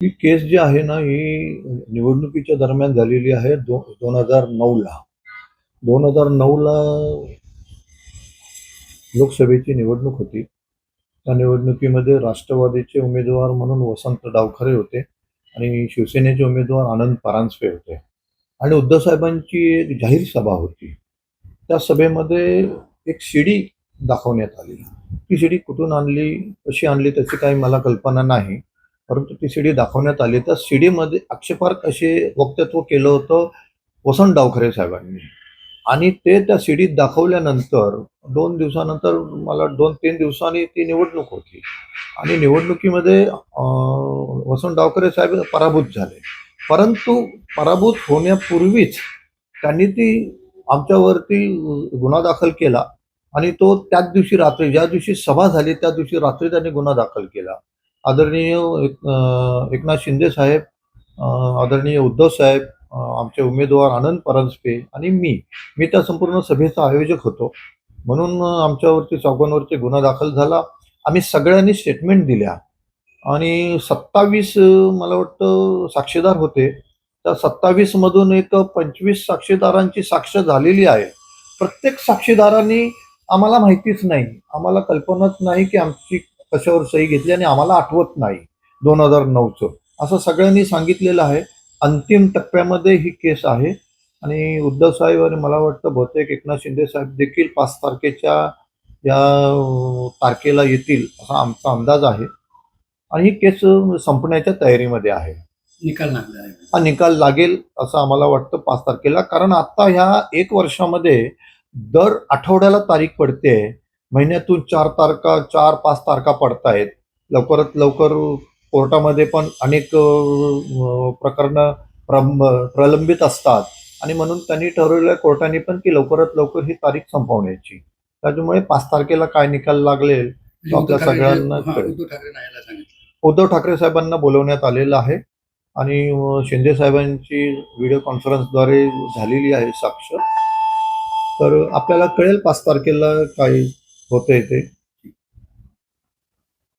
ही केस जी आहे ना, ही निवडणुकीच्या दरम्यान झालेली आहे 2009ला. 2009ला लोकसभेची निवडणूक होती. त्या निवडणुकीमध्ये राष्ट्रवादीचे उमेदवार म्हणून वसंत डावखरे होते आणि शिवसेनेचे उमेदवार आनंद परांजपे होते. आणि उद्धव साहेबांची एक जाहीर सभा होती. त्या सभेमध्ये एक सीडी दाखवण्यात आली. ती सीडी कुठून आणली, कशी आणली त्याची काही मला कल्पना नाही. परंतु ती सीडी दाखवण्यात आली. त्या सीडीमध्ये आक्षेपार्ह असे वक्तव्य केलं होतं वसंत डावखरे साहेबांनी. आणि ते त्या सीडीत दाखवल्यानंतर 2 दिवसानंतर मला 2-3 दिवसांनी ती निवडणूक होती. आणि निवडणुकीमध्ये वसंत डावखरे साहेब पराभूत झाले. परंतु पराभूत होण्यापूर्वीच त्यांनी ती आमच्यावरती गुन्हा दाखल केला आणि तो त्याच दिवशी रात्री, ज्या दिवशी सभा झाली त्या दिवशी रात्री त्यांनी गुन्हा दाखल केला. आदरणीय एकनाथ शिंदे साहेब, आदरणीय उद्धव साहेब, आमचे उमेदवार आनंद परांजपे आणि मी त्या संपूर्ण सभेचा आयोजक होतो. म्हणून आमच्यावरती चौघांवरती गुन्हा दाखल झाला. आम्ही सगळ्यांनी स्टेटमेंट दिल्या आणि 27 मला वाटतं साक्षीदार होते. त्या 27 मधून एक 25 साक्षीदारांची साक्ष झालेली आहे. प्रत्येक साक्षीदारांनी आम्हाला माहितीच नाही, आम्हाला कल्पनाच नाही की आमची कशावर सही घेतली आणि आम्हाला आठवत नाही 2009चं असं सगळ्यांनी सांगितलेलं आहे. अंतिम टप्प्यामध्ये ही केस आहे आणि उद्धव साहेब आणि मला वाटतं बहुतेक एकनाथ शिंदे साहेब देखील 5 तारखेच्या या तारखेला येतील असा आमचा अंदाज आहे. आणि ही केस संपण्याच्या तयारीमध्ये आहे. निकाल लागला आहे. हा निकाल लागेल असं आम्हाला वाटतं 5 तारखेला. कारण आता ह्या 1 वर्षामध्ये दर आठवड्याला तारीख पडते. महिन्यातून 4 तारखा, 4-5 तारखा पडतायत. लवकरात लवकर कोर्टामध्ये पण अनेक प्रकरणं प्रलंबित असतात आणि म्हणून त्यांनी ठरवलं कोर्टाने पण की लवकरात लवकर ही तारीख संपवण्याची. त्याच्यामुळे 5 तारखेला काय निकाल लागेल तो आपल्या सगळ्यांना कळेल. उद्धव ठाकरे साहेबांना बोलवण्यात आलेलं आहे आणि शिंदे साहेबांची व्हिडिओ कॉन्फरन्सद्वारे झालेली आहे साक्ष. तर आपल्याला कळेल 5 तारखेला काय होतंय ते.